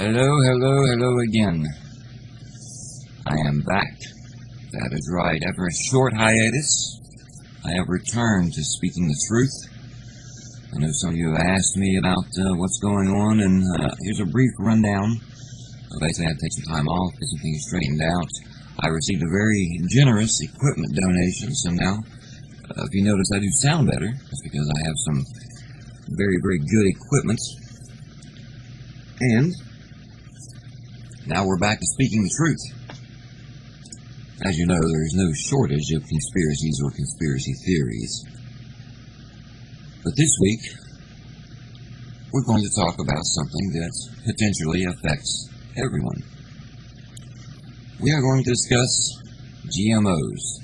Hello again. I am back. That is right. After a short hiatus, I have returned to speaking the truth. I know some of you have asked me about what's going on, and here's a brief rundown. Basically, I had to take some time off, get some things straightened out. I received a very generous equipment donation, so now, if you notice I do sound better, that's because I have some very good equipment. And now we're back to speaking the truth. As you know, there's no shortage of conspiracies or conspiracy theories. But this week, we're going to talk about something that potentially affects everyone. We are going to discuss GMOs,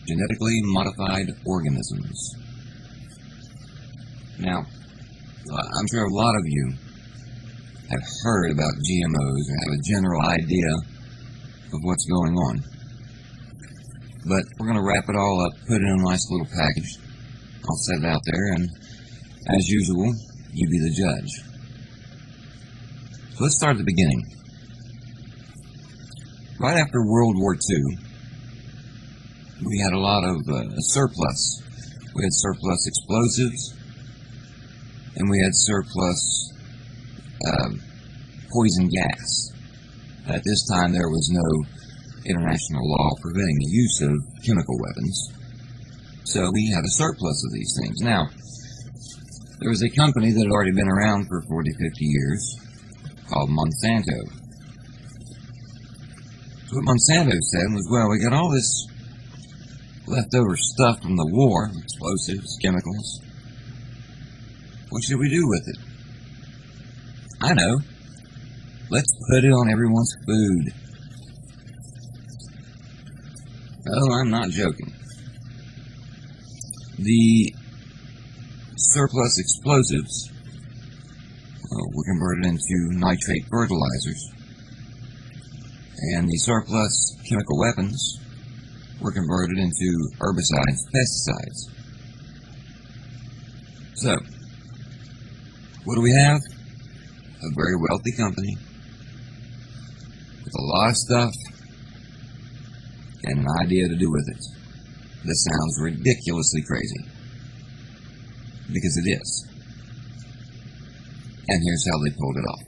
genetically modified organisms. Now, I'm sure a lot of you have heard about GMOs or have a general idea of what's going on. But we're going to wrap it all up, put it in a nice little package. I'll set it out there, and as usual, you be the judge. So let's start at the beginning. Right after World War II, we had a lot of surplus. We had surplus explosives, and we had surplus poison gas. At this time, there was no international law preventing the use of chemical weapons, so we had a surplus of these things. Now, there was a company that had already been around for 40, 50 years called Monsanto. So what Monsanto said was, well, we got all this leftover stuff from the war, explosives, chemicals. What should we do with it? I know. Let's put it on everyone's food. Oh, I'm not joking. The surplus explosives were converted into nitrate fertilizers, and the surplus chemical weapons were converted into herbicides, pesticides. So, what do we have? A very wealthy company with a lot of stuff and an idea to do with it. This sounds ridiculously crazy, because it is. And here's how they pulled it off.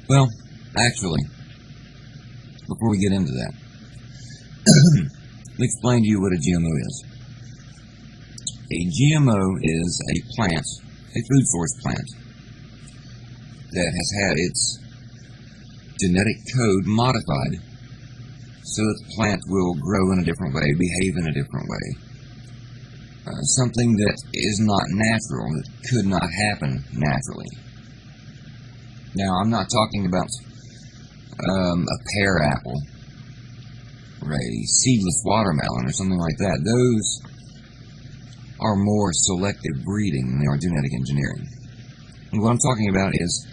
Well, actually, before we get into that, let me explain to you what a GMO is. A GMO is a plant, a food source plant, that has had its genetic code modified so that the plant will grow in a different way, behave in a different way. Something that is not natural, that could not happen naturally. Now, I'm not talking about a pear apple or a seedless watermelon or something like that. Those are more selective breeding than they are genetic engineering. And what I'm talking about is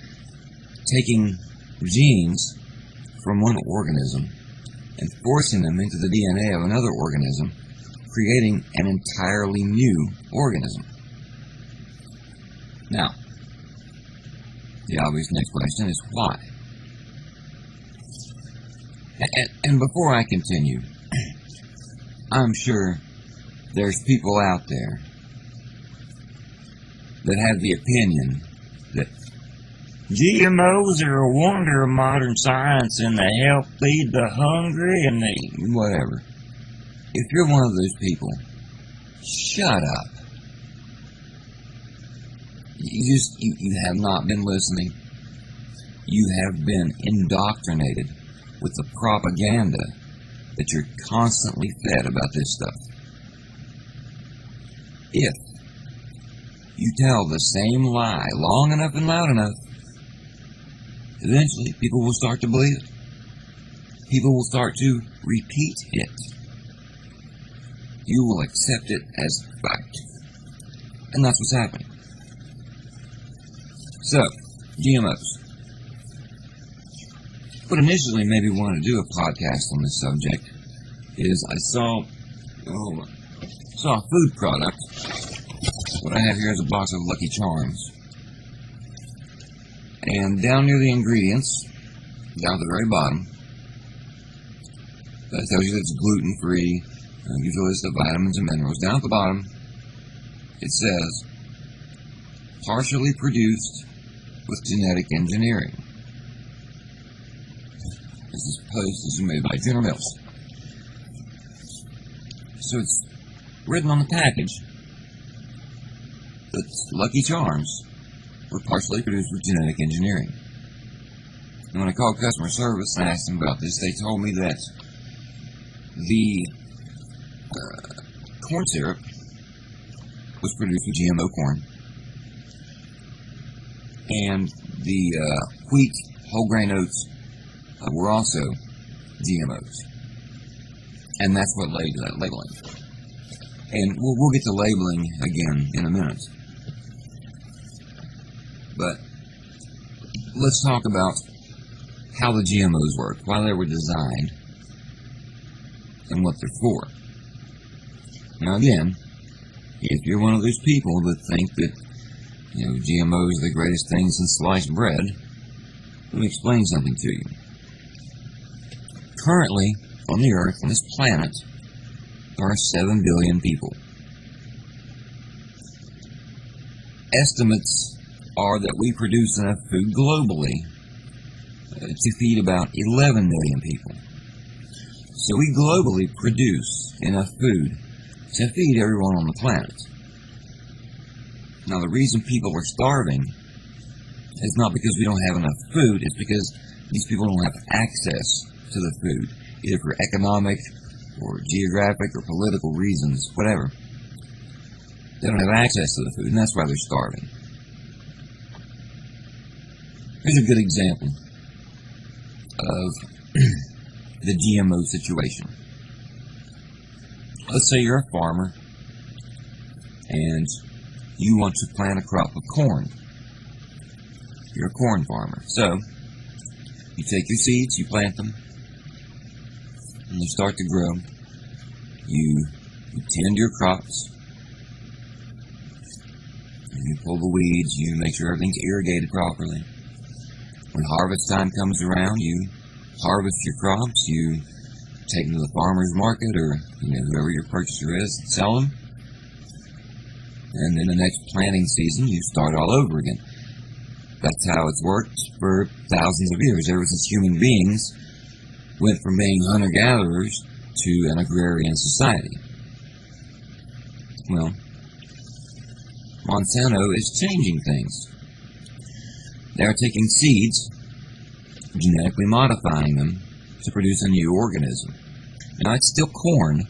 taking genes from one organism and forcing them into the DNA of another organism, creating an entirely new organism. Now, the obvious next question is why? And before I continue, I'm sure there's people out there that have the opinion that GMOs are a wonder of modern science and they help feed the hungry and they whatever. If you're one of those people, shut up. You have not been listening. You have been indoctrinated with the propaganda that you're constantly fed about this stuff. If you tell the same lie long enough and loud enough, eventually people will start to believe it. People will start to repeat it. You will accept it as fact. And that's what's happening. So, GMOs. What initially made me want to do a podcast on this subject is I saw a food product. What I have here is a box of Lucky Charms. And down near the ingredients, down at the very bottom, that tells you that it's gluten-free, gives you a list of vitamins and minerals. Down at the bottom, it says, partially produced with genetic engineering. This post is made by General Mills. So it's written on the package that Lucky Charms were partially produced with genetic engineering. And when I called customer service and asked them about this, they told me that the corn syrup was produced with GMO corn, and the wheat, whole grain oats were also GMOs, and that's what led to that labeling. And we'll get to labeling again in a minute, but let's talk about how the GMOs work, why they were designed, and what they're for. Now again, if you're one of those people that think that GMOs are the greatest thing since sliced bread, let me explain something to you. Currently, on the Earth, on this planet, there are 7 billion people. Estimates are that we produce enough food globally to feed about 11 million people. So we globally produce enough food to feed everyone on the planet. Now the reason people are starving is not because we don't have enough food, it's because these people don't have access to the food, either for economic or geographic or political reasons, whatever. They don't have access to the food, and that's why they're starving. Here's a good example of the GMO situation. Let's say you're a farmer and you want to plant a crop of corn. You're a corn farmer. So, you take your seeds, you plant them, and they start to grow. You tend your crops. You pull the weeds, you make sure everything's irrigated properly. When harvest time comes around, you harvest your crops, you take them to the farmer's market or whoever your purchaser is and sell them. And then the next planting season, you start all over again. That's how it's worked for thousands of years, ever since human beings went from being hunter-gatherers to an agrarian society. Well, Monsanto is changing things. They're taking seeds, genetically modifying them to produce a new organism. Now, it's still corn,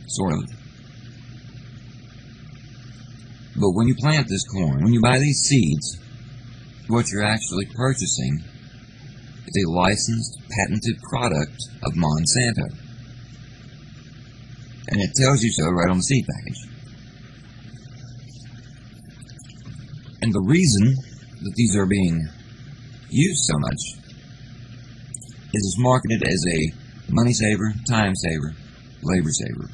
sort of. But when you plant this corn, when you buy these seeds, what you're actually purchasing is a licensed, patented product of Monsanto. And it tells you so right on the seed package. And the reason that these are being used so much is it's marketed as a money saver, time saver, labor saver.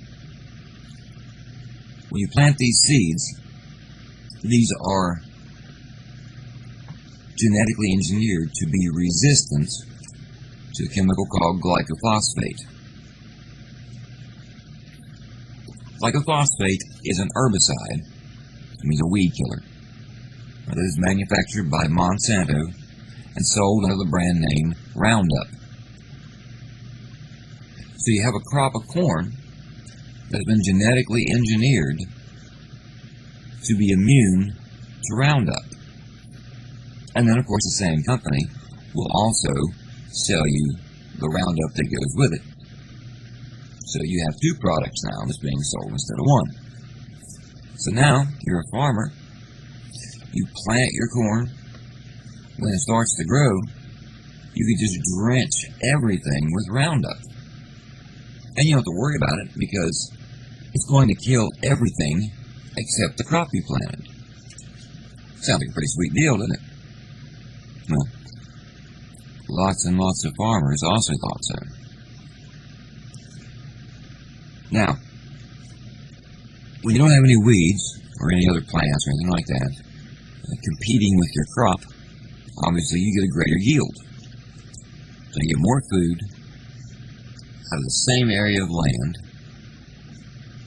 When you plant these seeds, these are genetically engineered to be resistant to a chemical called glyphosate. Glyphosate is an herbicide, it means a weed killer, that is manufactured by Monsanto and sold under the brand name Roundup. So you have a crop of corn that has been genetically engineered to be immune to Roundup. And then, of course, the same company will also sell you the Roundup that goes with it. So you have two products now that's being sold instead of one. So now, you're a farmer, you plant your corn, when it starts to grow, you can just drench everything with Roundup. And you don't have to worry about it because it's going to kill everything except the crop you planted. Sounds like a pretty sweet deal, doesn't it? Well, lots and lots of farmers also thought so. Now, when you don't have any weeds or any other plants or anything like that competing with your crop, obviously you get a greater yield. So you get more food out of the same area of land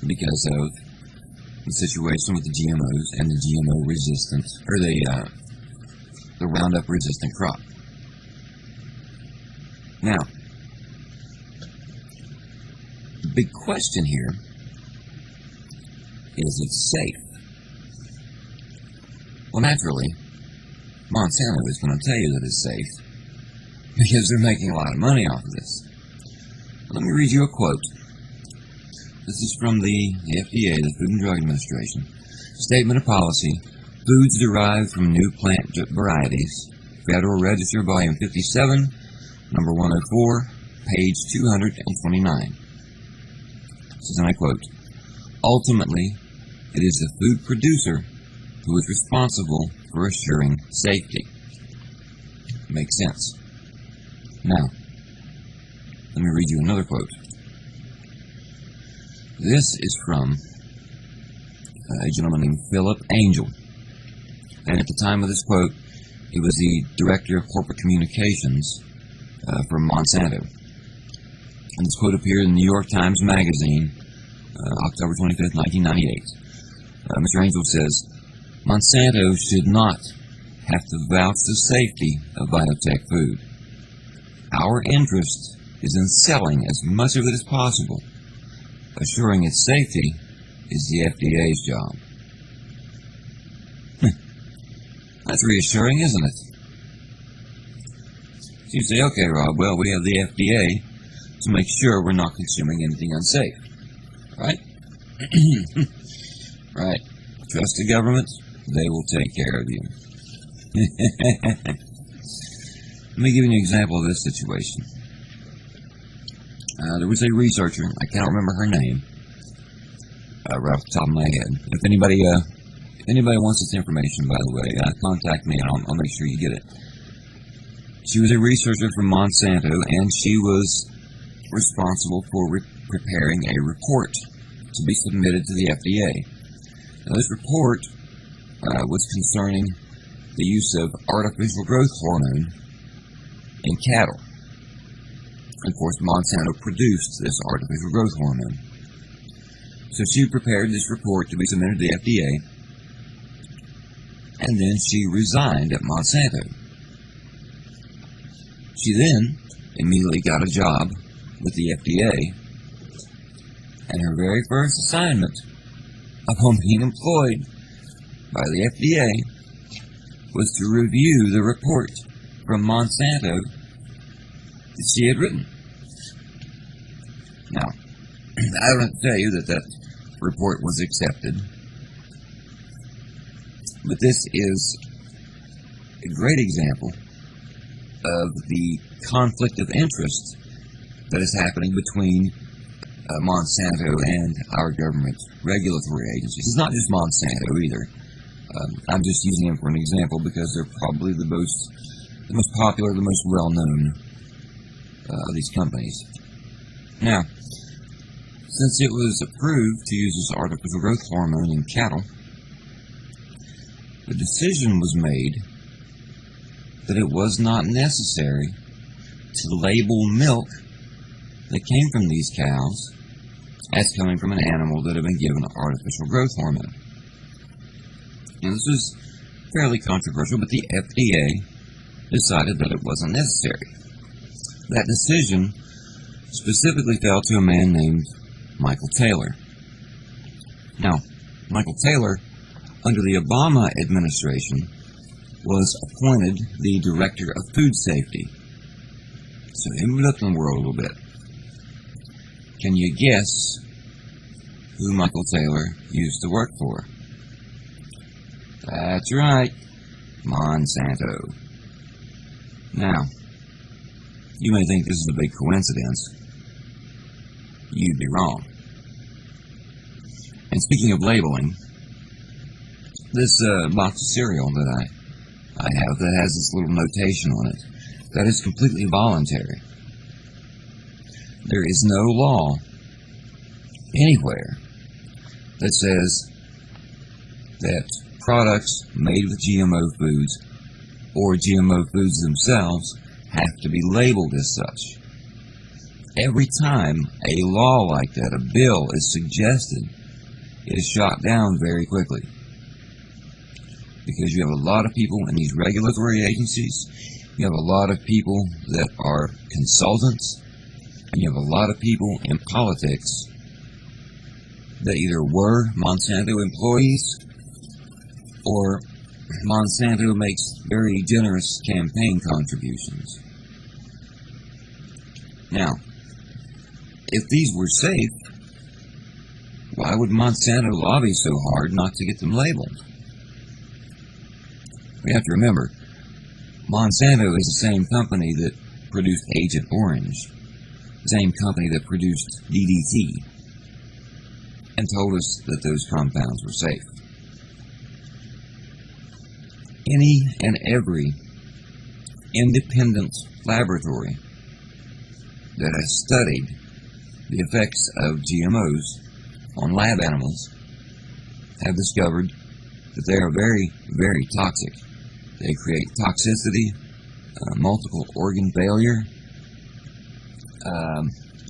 because of the situation with the GMOs and the GMO resistant, or the Roundup resistant crop. Now, the big question here is it safe? Well, naturally, Monsanto is going to tell you that it's safe because they're making a lot of money off of this. Let me read you a quote. This is from the FDA, the Food and Drug Administration. Statement of policy: foods derived from new plant varieties. Federal Register, Volume 57, number 104, page 229. This is, and I quote, ultimately, it is the food producer who is responsible for assuring safety. Makes sense. Now, let me read you another quote. This is from a gentleman named Philip Angel. And at the time of this quote, he was the Director of Corporate Communications for Monsanto. And this quote appeared in the New York Times Magazine, October 25th, 1998. Mr. Angel says, Monsanto should not have to vouch the safety of biotech food. Our interest is in selling as much of it as possible. Assuring its safety is the FDA's job. That's reassuring, isn't it? So you say, okay, Rob, well, we have the FDA to make sure we're not consuming anything unsafe. Right? Right. Trust the government, they will take care of you. Let me give you an example of this situation. There was a researcher, I can't remember her name, right off the top of my head. If anybody wants this information, by the way, contact me and I'll make sure you get it. She was a researcher from Monsanto, and she was responsible for preparing a report to be submitted to the FDA. Now, this report was concerning the use of artificial growth hormone in cattle. Of course, Monsanto produced this artificial growth hormone. So she prepared this report to be submitted to the FDA, and then she resigned at Monsanto. She then immediately got a job with the FDA, and her very first assignment upon being employed by the FDA was to review the report from Monsanto that she had written. Now, I don't have to tell you that report was accepted, but this is a great example of the conflict of interest that is happening between Monsanto and our government regulatory agencies. It's not just Monsanto either. I'm just using them for an example because they're probably the most popular, the most well-known of these companies. Now, since it was approved to use this artificial growth hormone in cattle, the decision was made that it was not necessary to label milk that came from these cows as coming from an animal that had been given artificial growth hormone. Now, this was fairly controversial, but the FDA decided that it wasn't necessary. That decision specifically fell to a man named Michael Taylor. Now, Michael Taylor, under the Obama administration, was appointed the Director of Food Safety. So he moved up in the world a little bit. Can you guess who Michael Taylor used to work for? That's right, Monsanto. Now, you may think this is a big coincidence. You'd be wrong. And speaking of labeling, this box of cereal that I have that has this little notation on it, that is completely voluntary. There is no law anywhere that says that products made with GMO foods or GMO foods themselves have to be labeled as such. Every time a law like that, a bill, is suggested, it is shot down very quickly. Because you have a lot of people in these regulatory agencies, you have a lot of people that are consultants, and you have a lot of people in politics that either were Monsanto employees or Monsanto makes very generous campaign contributions. Now, if these were safe, why would Monsanto lobby so hard not to get them labeled? We have to remember, Monsanto is the same company that produced Agent Orange, the same company that produced DDT, and told us that those compounds were safe. Any and every independent laboratory that has studied the effects of GMOs on lab animals have discovered that they are very, very toxic. They create toxicity, multiple organ failure,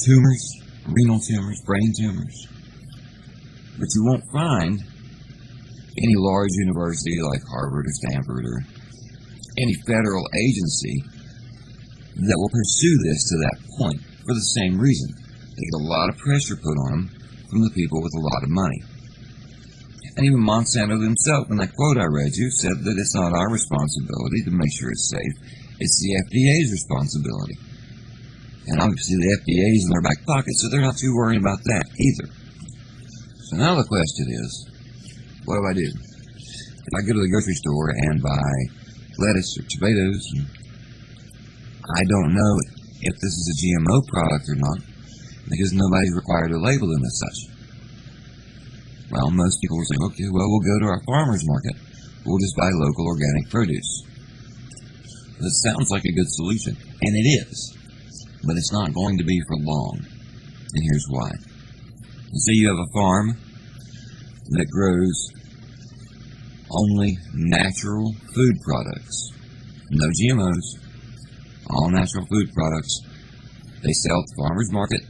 tumors, renal tumors, brain tumors. But you won't find any large university like Harvard or Stanford or any federal agency that will pursue this to that point for the same reason. They get a lot of pressure put on them from the people with a lot of money. And even Monsanto themselves, in that quote I read you, said that it's not our responsibility to make sure it's safe. It's the FDA's responsibility. And obviously the FDA's in their back pocket, so they're not too worried about that either. So now the question is, what do I do? If I go to the grocery store and buy lettuce or tomatoes, and I don't know if this is a GMO product or not, because nobody's required to label them as such. Well, most people will say, okay, well, we'll go to our farmer's market. We'll just buy local organic produce. This sounds like a good solution, and it is, but it's not going to be for long, and here's why. Say you have a farm that grows only natural food products, no GMOs, all natural food products. They sell at the farmer's market,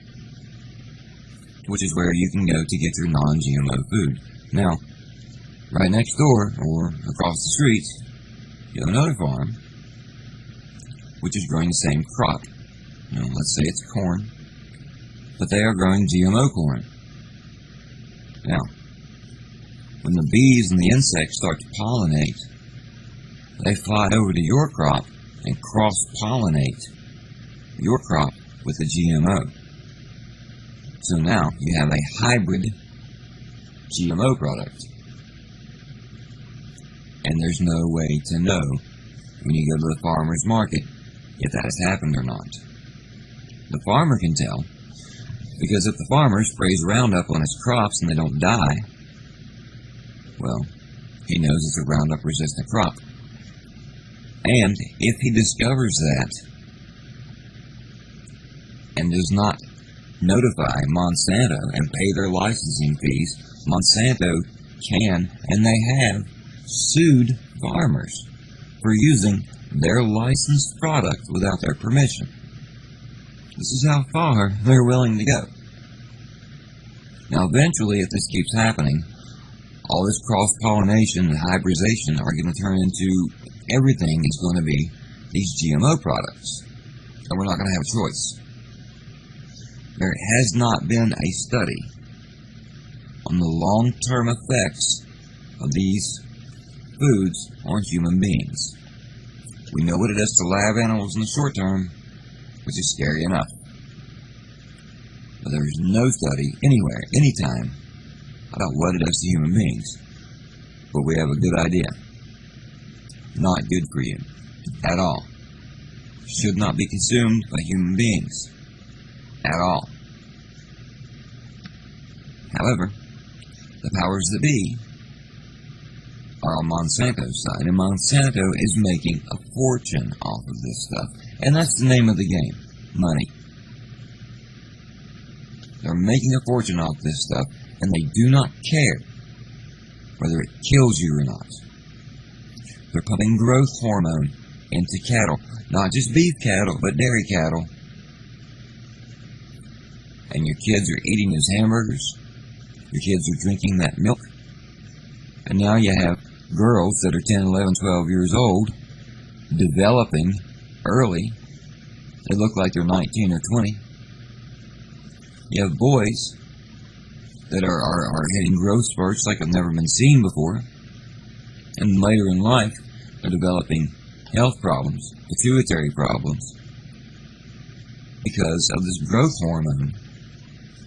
which is where you can go to get your non-GMO food. Now, right next door or across the street, you have another farm which is growing the same crop. Let's say it's corn, but they are growing GMO corn. Now, when the bees and the insects start to pollinate, they fly over to your crop and cross-pollinate your crop with a GMO. So now you have a hybrid GMO product. And there's no way to know when you go to the farmer's market if that has happened or not. The farmer can tell, because if the farmer sprays Roundup on his crops and they don't die, well, he knows it's a Roundup resistant crop. And if he discovers that and does not notify Monsanto and pay their licensing fees, Monsanto can, and they have, sued farmers for using their licensed product without their permission. This is how far they're willing to go. Now eventually, if this keeps happening, all this cross-pollination and hybridization are going to turn into everything is going to be these GMO products. And we're not going to have a choice. There has not been a study on the long-term effects of these foods on human beings. We know what it does to lab animals in the short term, which is scary enough. But there is no study anywhere, anytime, about what it does to human beings. But we have a good idea. Not good for you. At all. Should not be consumed by human beings. At all. However, the powers that be are on Monsanto's side, and Monsanto is making a fortune off of this stuff. And that's the name of the game. Money. They're making a fortune off this stuff, and they do not care whether it kills you or not. They're pumping growth hormone into cattle. Not just beef cattle, but dairy cattle. And your kids are eating those hamburgers. Your kids are drinking that milk. And now you have girls that are 10, 11, 12 years old developing early. They look like they're 19 or 20. You have boys that are hitting growth spurts like have never been seen before. And later in life, they're developing health problems, pituitary problems, because of this growth hormone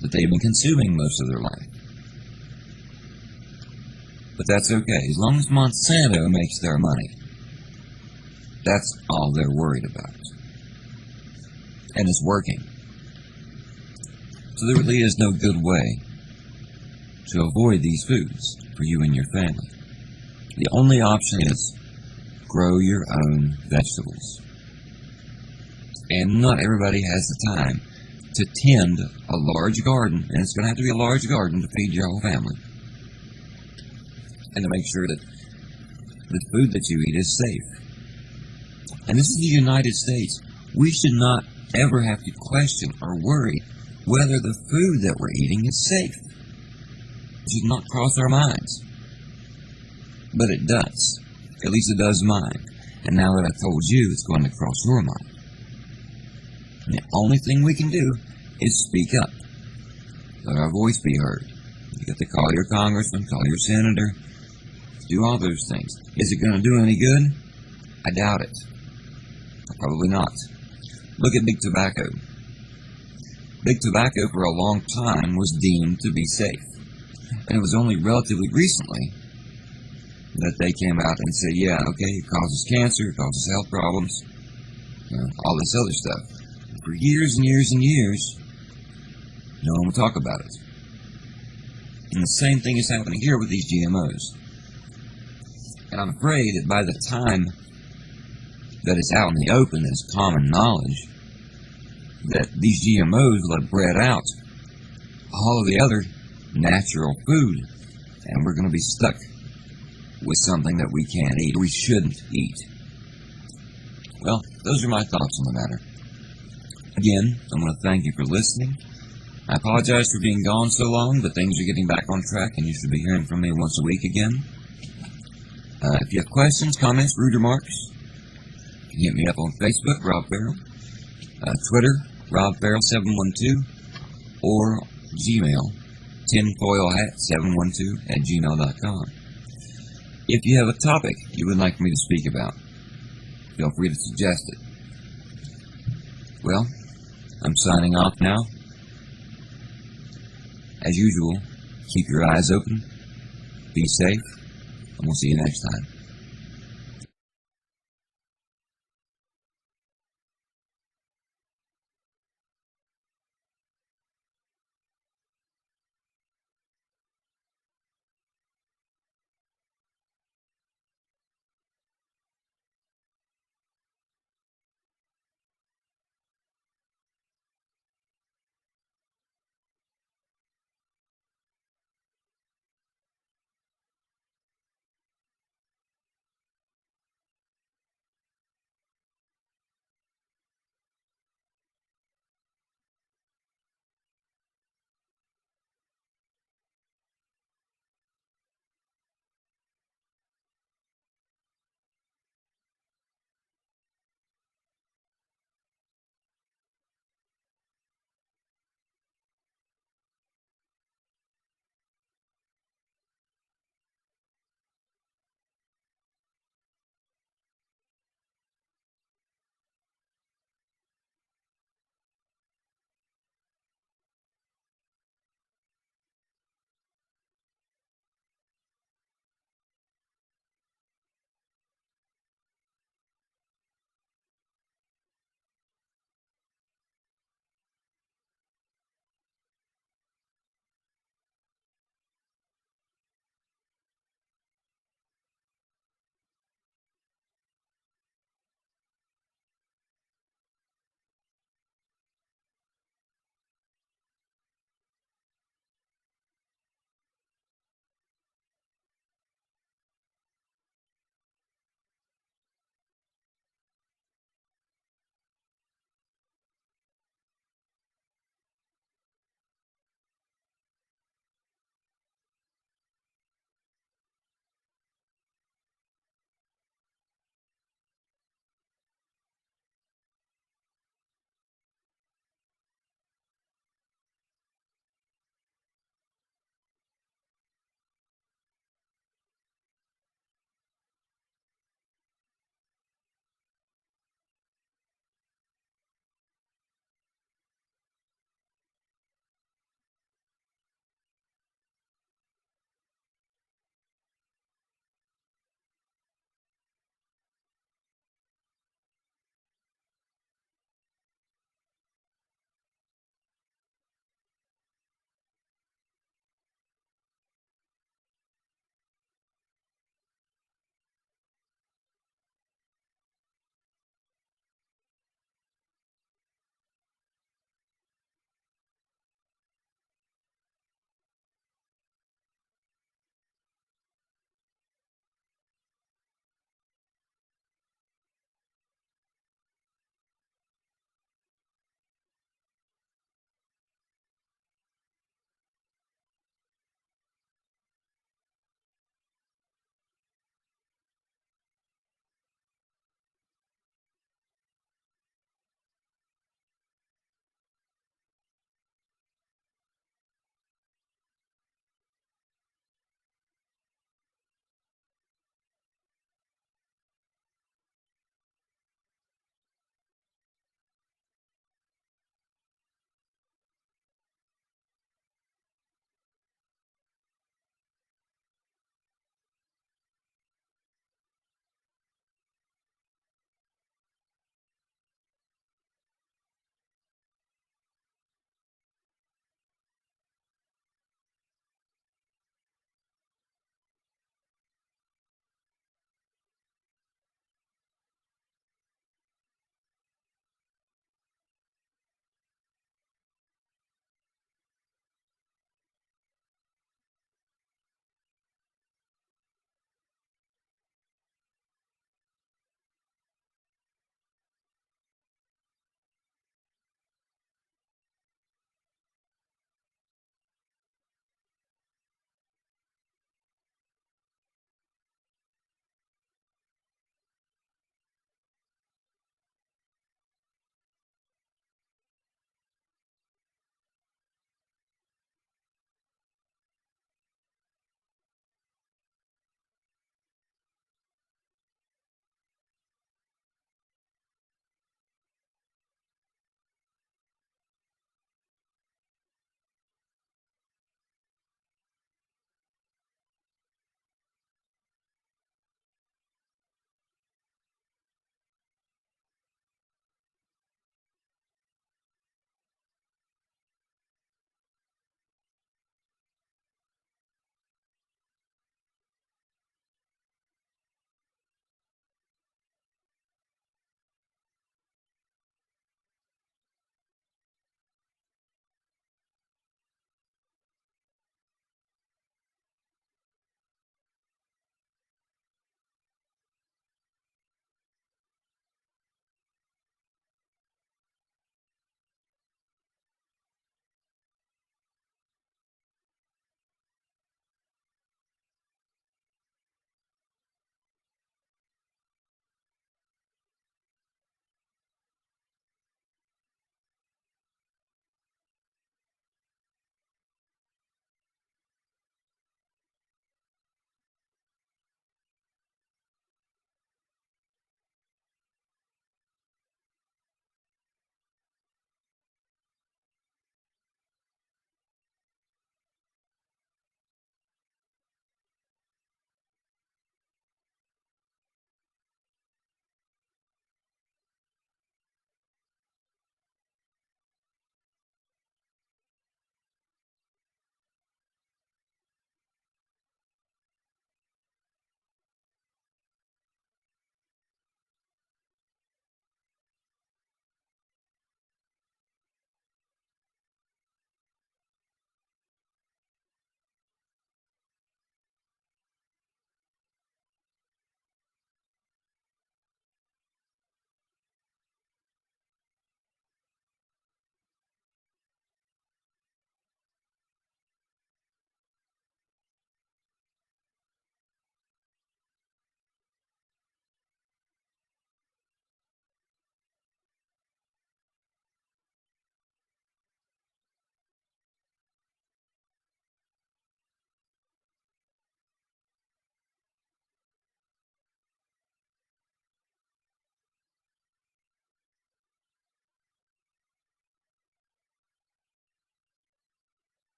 that they've been consuming most of their life. But that's okay, as long as Monsanto makes their money. That's all they're worried about. And it's working. So there really is no good way to avoid these foods for you and your family. The only option is grow your own vegetables. And not everybody has the time to tend a large garden, and it's going to have to be a large garden to feed your whole family. And to make sure that the food that you eat is safe. And this is the United States. We should not ever have to question or worry whether the food that we're eating is safe. It should not cross our minds. But it does. At least it does mine. And now that I've told you, it's going to cross your mind. And the only thing we can do is speak up. Let our voice be heard. You get to call your congressman, call your senator, do all those things. Is it going to do any good? I doubt it. Probably not. Look at big tobacco. Big tobacco for a long time was deemed to be safe. And it was only relatively recently that they came out and said, yeah, okay, it causes cancer, it causes health problems, all this other stuff. For years and years and years, no one would talk about it. And the same thing is happening here with these GMOs. And I'm afraid that by the time that it's out in the open as common knowledge, that these GMOs will have bred out all of the other natural food, and we're going to be stuck with something that we can't eat, we shouldn't eat. Well, those are my thoughts on the matter. Again, I want to thank you for listening. I apologize for being gone so long, but things are getting back on track, and you should be hearing from me once a week again. If you have questions, comments, rude remarks, you can hit me up on Facebook, Rob Farrell, Twitter, RobFarrell712, or Gmail, tinfoilhat712@gmail.com. If you have a topic you would like me to speak about, feel free to suggest it. Well, I'm signing off now. As usual, keep your eyes open, be safe, and we'll see you next time.